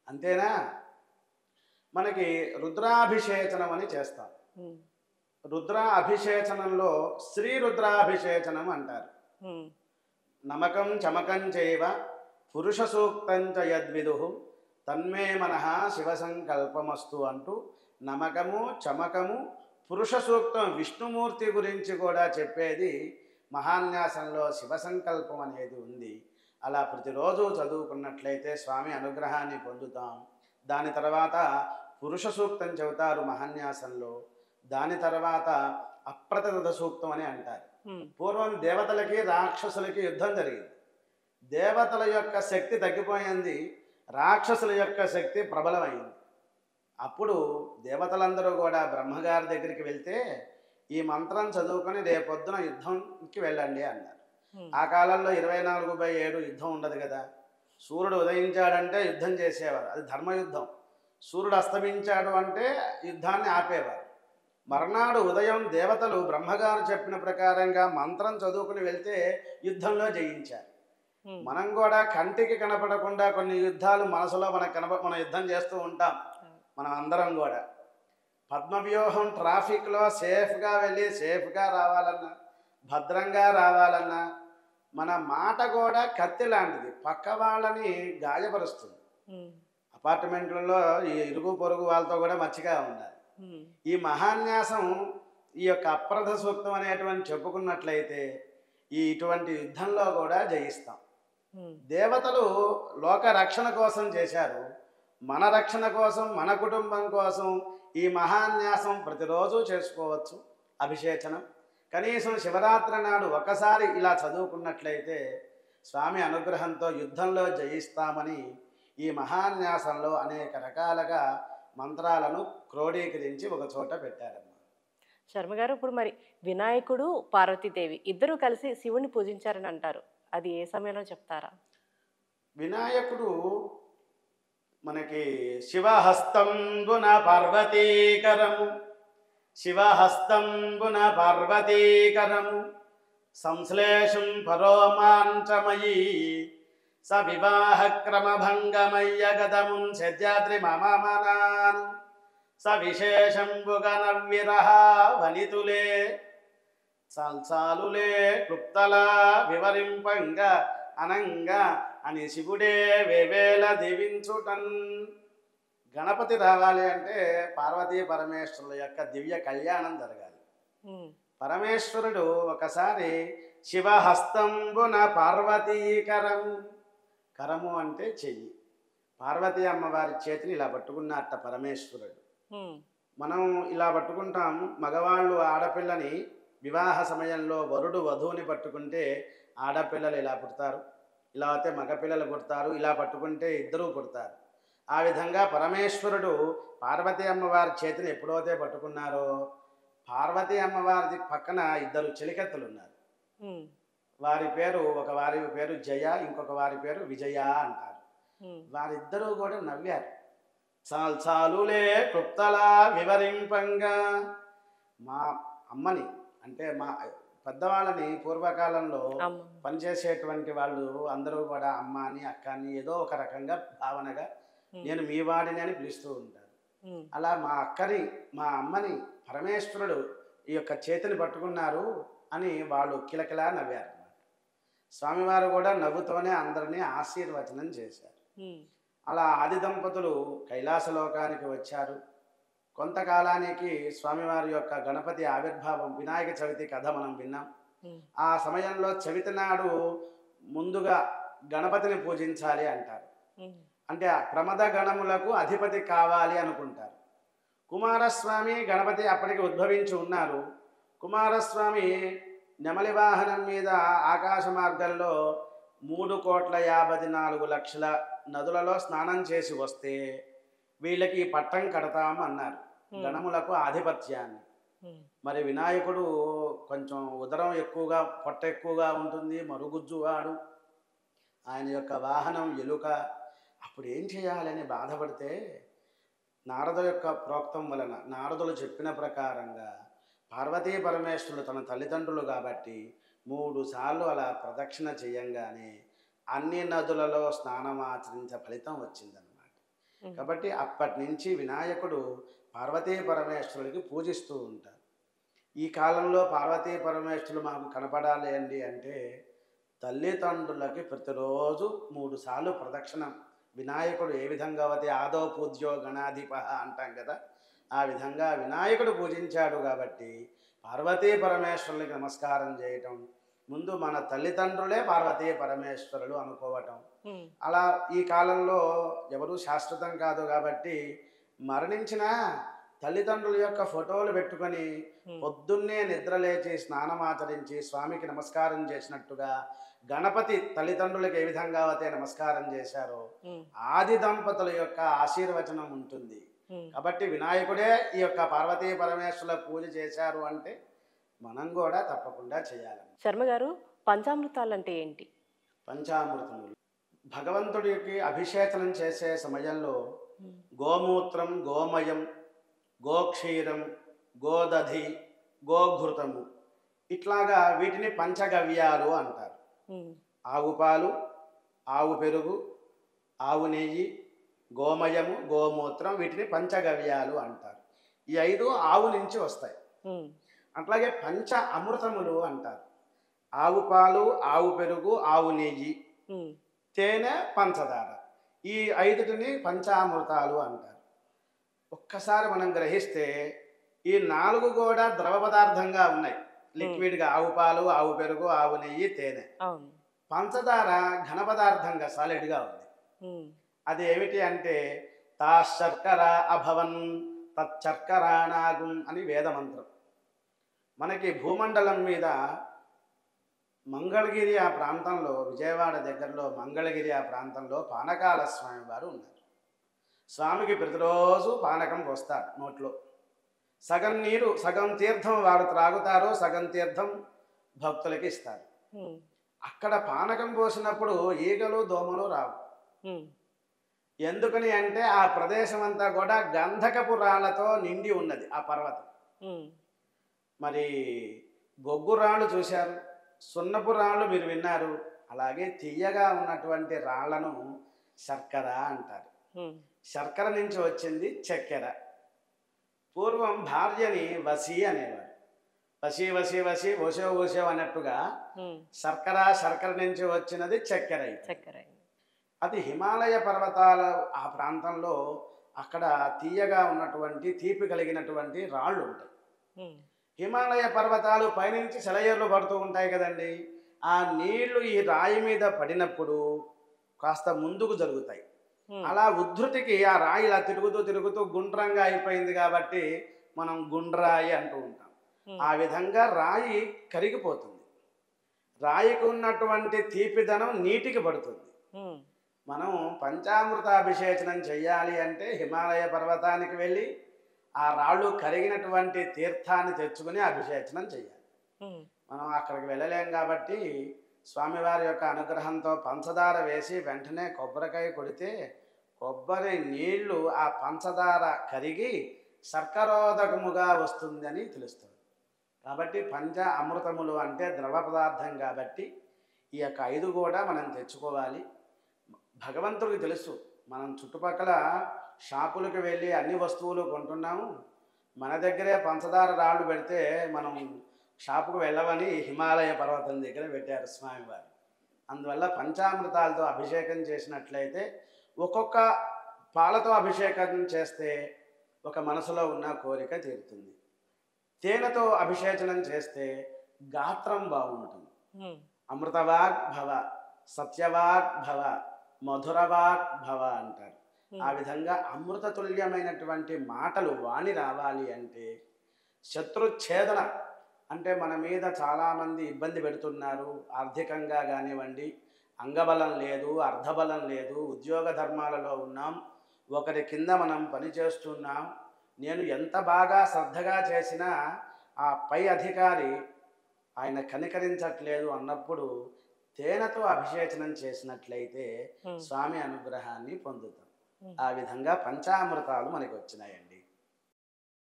అంతేనా? మనకి రుద్రాభిషేచనం అని చేస్తాం. హ్మ్. రుద్రాభిషేచనంలో శ్రీ రుద్రాభిషేచనం అంటారు. హ్మ్. నమకం చమకం చైవ పురుష సూక్తం చ యద్విదుః తన్మే మనః శివ సంకల్పమస్తు అంటూ నమకము చమకము పురుష సూక్తం విష్ణుమూర్తి గురించి కూడా చెప్పేది మహాన్యాసంలో శివ సంకల్పం అనేది ఉంది. అలా ప్రతిరోజు చదువుకున్నట్లయితే స్వామి అనుగ్రహాన్ని పొందుతాం. దాని తర్వాత పురుష సూక్తం చెబుతారు మహాన్యాసంలో. దాని తర్వాత అప్రతిహత సూక్తం అని అంటారు. హ్మ్. పూర్వం దేవతలకి రాక్షసులకి యుద్ధం జరిగింది. దేవతల యొక్క శక్తి తగ్గిపోయింది, రాక్షసుల యొక్క శక్తి ప్రబలమైంది. అప్పుడు దేవతలందరూ కూడా బ్రహ్మగారి దగ్గరికి వెళ్తే ఈ మంత్రం చదువుకొని రేపొద్దున యుద్ధంకి వెళ్ళండి అన్నారు. హ్మ్. ఆ కాలంలో 24/7 యుద్ధం ఉండదు కదా. సూర్యుడు ఉదయించాడంటే యుద్ధం చేసేవారు, అది ధర్మయుద్ధం. సూర్యుడు అస్తమించాడు అంటే యుద్ధాన్ని ఆపేవారు. మర్నాడు ఉదయం దేవతలు బ్రహ్మగారు చెప్పిన ప్రకారంగా మంత్రం చదువుకుని వెళ్తే యుద్ధంలో జయించారు. హ్మ్. మనం కూడా కంటికి కనపడకుండా కొన్ని యుద్ధాలు మనసులో మనం యుద్ధం చేస్తూ ఉంటాం. మనం అందరం కూడా పద్మవ్యూహం ట్రాఫిక్లో సేఫ్గా వెళ్ళి సేఫ్గా రావాలన్నా, భద్రంగా రావాలన్నా మన మాట కూడా కత్తి లాంటిది, పక్క వాళ్ళని గాయపరుస్తుంది. హ్మ్. అపార్ట్మెంట్లలో ఈ ఇరుగు పొరుగు వాళ్ళతో కూడా మచ్చిగా ఉండాలి. హ్మ్. ఈ మహాన్యాసం ఈ యొక్క అప్రథ సూక్తం అనేటువంటి చెప్పుకున్నట్లయితే ఇటువంటి యుద్ధంలో కూడా జయిస్తాం. హ్మ్. దేవతలు లోక రక్షణ కోసం చేశారు. మన రక్షణ కోసం, మన కుటుంబం కోసం ఈ మహాన్యాసం ప్రతిరోజు చేసుకోవచ్చు. అభిషేచనం కనీసం శివరాత్రి నాడు ఒకసారి ఇలా చదువుకున్నట్లయితే స్వామి అనుగ్రహంతో యుద్ధంలో జయిస్తామని ఈ మహాన్యాసంలో అనేక రకాలుగా మంత్రాలను క్రోడీకరించి ఒక చోట పెట్టారమ్మ. శర్మ గారు, ఇప్పుడు మరి వినాయకుడు పార్వతీదేవి ఇద్దరు కలిసి శివుని పూజించారని అంటారు. అది ఏ సమయంలో చెప్తారా? వినాయకుడు మనకి శివహస్తంబున పార్వతీకరము, శివహస్తంబున పార్వతీకరము సంశ్లేషం పరోమాంచమయీ స వివాహ క్రమభంగమయ్య గదమున్ సజ్జాద్రి మమమనాను స విశేషంబుగన విరహ వనితులే చాలులే క్లుప్తలా వివరింపంగా అనంగా అని శివుడే వేవేల దీవించుటన్. గణపతి రావాలి అంటే పార్వతీ పరమేశ్వరుల యొక్క దివ్య కళ్యాణం జరగాలి. హ్మ్. పరమేశ్వరుడు ఒకసారి శివహస్తంబున పార్వతీకరము, కరము అంటే చెయ్యి, పార్వతీ అమ్మవారి చేతిని ఇలా పట్టుకున్నట్ట పరమేశ్వరుడు. హ్మ్. మనం ఇలా పట్టుకుంటాం. మగవాళ్ళు ఆడపిల్లని వివాహ సమయంలో వరుడు వధువుని పట్టుకుంటే ఆడపిల్లలు ఇలా పుడతారు, ఇలా అయితే మగపిల్లలు పుడతారు, ఇలా పట్టుకుంటే ఇద్దరూ పుడతారు. ఆ విధంగా పరమేశ్వరుడు పార్వతీ అమ్మవారి చేతిని ఎప్పుడైతే పట్టుకున్నారో పార్వతీ అమ్మవారి పక్కన ఇద్దరు చెలికత్తెలు ఉన్నారు. హ్మ్. వారి పేరు, ఒక వారి పేరు జయ, ఇంకొక వారి పేరు విజయ అంటారు. హ్మ్. వారిద్దరూ కూడా నవ్వారు. చాలులే క్లుప్తలా వివరింపంగా. మా అమ్మని అంటే మా పెద్దవాళ్ళని పూర్వకాలంలో అమ్మ. పనిచేసేటువంటి వాళ్ళు అందరూ కూడా అమ్మ అని, అక్క అని ఏదో ఒక రకంగా భావనగా హ్మ్. నేను మీ వాడిని అని పిలుస్తూ ఉంటారు. హ్మ్. అలా మా అక్కని, మా అమ్మని పరమేశ్వరుడు ఈ యొక్క చేతిని పట్టుకున్నారు అని వాళ్ళు కిలకిలా నవ్వారు అన్నమాట. స్వామివారు కూడా నవ్వుతోనే అందరినీ ఆశీర్వచనం చేశారు. హ్మ్. అలా ఆది దంపతులు కైలాసలోకానికి వచ్చారు. కొంతకాలానికి స్వామివారి యొక్క గణపతి ఆవిర్భావం, వినాయక చవితి కథ మనం విన్నాం. హ్మ్. ఆ సమయంలో చవితి నాడు ముందుగా గణపతిని పూజించాలి అంటారు. హ్మ్. అంటే ఆ ప్రమద గణములకు అధిపతి కావాలి అనుకుంటారు. కుమారస్వామి గణపతి అప్పటికి ఉద్భవించి ఉన్నారు. కుమారస్వామి నెమలి వాహనం మీద ఆకాశ మార్గంలో 3,54,00,000 నదులలో స్నానం చేసి వస్తే వీళ్ళకి ఈ పట్టం కడతాము అన్నారు, గణములకు ఆధిపత్యాన్ని. హ్మ్. మరి వినాయకుడు కొంచెం ఉదరం ఎక్కువగా, పొట్ట ఎక్కువగా ఉంటుంది, మరుగుజ్జువాడు, ఆయన యొక్క వాహనం ఎలుక. అప్పుడు ఏం చేయాలని బాధపడితే నారద యొక్క ప్రోక్తం వలన, నారదులు చెప్పిన ప్రకారంగా పార్వతీ పరమేశ్వరులు తన తల్లిదండ్రులు కాబట్టి 3 సార్లు అలా ప్రదక్షిణ చేయంగానే అన్ని నదులలో స్నానం ఆచరించే ఫలితం వచ్చిందనమాట. కాబట్టి అప్పటి నుంచి వినాయకుడు పార్వతీ పరమేశ్వరుడికి పూజిస్తూ ఉంటారు. ఈ కాలంలో పార్వతీ పరమేశ్వరులు మాకు కనపడాలి అండి అంటే తల్లిదండ్రులకి ప్రతిరోజు 3 సార్లు ప్రదక్షిణం. వినాయకుడు ఏ విధంగా అయితే ఆదో పూజ్యో గణాధిప అంటాం కదా, ఆ విధంగా వినాయకుడు పూజించాడు కాబట్టి పార్వతీ పరమేశ్వరులకి నమస్కారం చేయటం, ముందు మన తల్లిదండ్రులే పార్వతీ పరమేశ్వరులు అనుకోవటం. అలా ఈ కాలంలో ఎవరు శాశ్వతం కాదు కాబట్టి మరణించిన తల్లిదండ్రుల యొక్క ఫోటోలు పెట్టుకొని పొద్దున్నే నిద్రలేచి స్నానమాచరించి స్వామికి నమస్కారం చేసినట్టుగా గణపతి తల్లిదండ్రులకు ఏ విధంగా అయితే నమస్కారం చేశారో ఆది దంపతుల యొక్క ఆశీర్వచనం ఉంటుంది. కాబట్టి వినాయకుడే ఈ యొక్క పార్వతీ పరమేశ్వరుల పూజ చేశారు అంటే మనం కూడా తప్పకుండా చేయాలి. శర్మ గారు, పంచామృతాలు అంటే ఏంటి? పంచామృతములు భగవంతుడికి అభిషేచనం చేసే సమయంలో గోమూత్రం, గోమయం, గోక్షీరం, గోదధి, గోఘృతము ఇట్లాగా వీటిని పంచగవ్యాలు అంటారు. ఆవు పాలు, ఆవు పెరుగు, ఆవు నెయ్యి, గోమయము, గోమూత్రం వీటిని పంచగవ్యాలు అంటారు. ఈ 5 ఆవు నుంచి వస్తాయి. అట్లాగే పంచ అమృతములు అంటారు. ఆవు పాలు, ఆవు పెరుగు, ఆవు నెయ్యి, తేనె, పంచదార, ఈ 5టిని పంచామృతాలు అంటారు. ఒక్కసారి మనం గ్రహిస్తే ఈ 4 కూడా ద్రవ పదార్థంగా ఉన్నాయి, లిక్విడ్గా. ఆవు పాలు, ఆవు పెరుగు, ఆవు నెయ్యి, తేనె. పంచదార ఘన పదార్థంగా సాలిడ్గా ఉంది. అది ఏమిటి అంటే తా శర్కర అభవన్ తచ్చర్కరాణాగుం అని వేదమంత్రం. మనకి భూమండలం మీద మంగళగిరి ఆ ప్రాంతంలో, విజయవాడ దగ్గరలో మంగళగిరి ఆ ప్రాంతంలో పానకాల స్వామి వారు ఉన్నారు. స్వామికి ప్రతిరోజు పానకం పోస్తారు నోట్లో. సగం నీరు, సగం తీర్థం వారు త్రాగుతారు, సగం తీర్థం భక్తులకి ఇస్తారు. అక్కడ పానకం పోసినప్పుడు ఈగలు, దోమలు రావు. ఎందుకని అంటే ఆ ప్రదేశం అంతా కూడా గంధకపు రాళ్లతో నిండి ఉన్నది ఆ పర్వతం. మరి బొగ్గు రాళ్ళు చూశారు, సున్నపు రాళ్ళు మీరు విన్నారు. అలాగే తీయగా ఉన్నటువంటి రాళ్లను శర్కర అంటారు. శర్కర నుంచి వచ్చింది చక్కెర. పూర్వం భార్యని వసి అనేవారు. వసి వసి వసి ఓసో ఓసో అన్నట్టుగా శర్కర నుంచి వచ్చినది చక్కెర. అది హిమాలయ పర్వతాల ఆ ప్రాంతంలో అక్కడ తీయగా ఉన్నటువంటి తీపి కలిగినటువంటి రాళ్ళు ఉంటాయి. హిమాలయ పర్వతాలు పైనుంచి సెలయేర్లు పడుతూ ఉంటాయి కదండి. ఆ నీళ్లు ఈ రాయి మీద పడినప్పుడు కాస్త ముందుకు జరుగుతాయి. అలా ఉద్ధృతికి ఆ రాయి ఇలా తిరుగుతూ తిరుగుతూ గుండ్రంగా అయిపోయింది కాబట్టి మనం గుండ్రాయి అంటూ ఉంటాం. ఆ విధంగా రాయి కరిగిపోతుంది. రాయికి ఉన్నటువంటి తీపిదనం నీటికి పడుతుంది. మనం పంచామృతాభిషేచనం చెయ్యాలి అంటే హిమాలయ పర్వతానికి వెళ్ళి ఆ రాళ్ళు కరిగినటువంటి తీర్థాన్ని తెచ్చుకుని అభిషేచనం చెయ్యాలి. మనం అక్కడికి వెళ్ళలేం కాబట్టి స్వామివారి యొక్క అనుగ్రహంతో పంచదార వేసి వెంటనే కొబ్బరికాయ కొడితే కొబ్బరి నీళ్లు ఆ పంచదార కరిగి శర్కరోదకముగా వస్తుందని తెలుస్తుంది. కాబట్టి పంచ అమృతములు అంటే ద్రవ పదార్థం కాబట్టి ఈ యొక్క 5 కూడా మనం తెచ్చుకోవాలి. భగవంతుడికి తెలుసు, మనం చుట్టుపక్కల షాపులకు వెళ్ళి అన్ని వస్తువులు కొంటున్నాము, మన దగ్గరే పంచదార రాళ్ళు పెడితే మనం షాపుకు వెళ్ళవని హిమాలయ పర్వతం దగ్గర పెట్టారు స్వామివారు. అందువల్ల పంచామృతాలతో అభిషేకం చేసినట్లయితే ఒక్కొక్క పాలతో అభిషేకం చేస్తే ఒక మనసులో ఉన్న కోరిక తీరుతుంది. తేనెతో అభిషేచనం చేస్తే గాత్రం బాగుంటుంది. అమృతవాగ్ భవ, సత్యవాగ్ భవ, మధురవాగ్ భవ అంటారు. ఆ విధంగా అమృతతుల్యమైనటువంటి మాటలు వాణి రావాలి అంటే శత్రుఛేదన అంటే మన మీద చాలామంది ఇబ్బంది పెడుతున్నారు. ఆర్థికంగా కానివ్వండి, అంగబలం లేదు, అర్ధబలం లేదు, ఉద్యోగ ధర్మాలలో ఉన్నాం, ఒకరి కింద మనం పనిచేస్తున్నాం, నేను ఎంత బాగా శ్రద్ధగా చేసినా ఆ పై అధికారి ఆయన కనికరించట్లేదు అన్నప్పుడు తేనెతో అభిషేచనం చేసినట్లయితే స్వామి అనుగ్రహాన్ని పొందుతాం. ఆ విధంగా పంచామృతాలు మనకి వచ్చినాయండి.